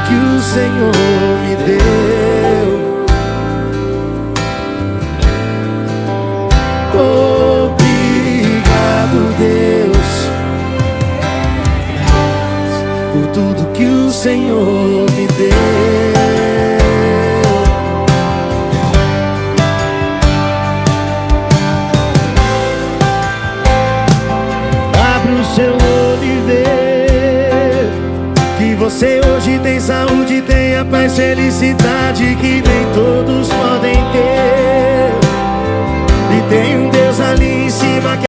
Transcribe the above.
que o Senhor me deu. Obrigado, Deus, por tudo que o Senhor me deu. Abre o seu olho e vê que você hoje tem saúde, tem a paz, felicidade que nem todos podem ter. E tem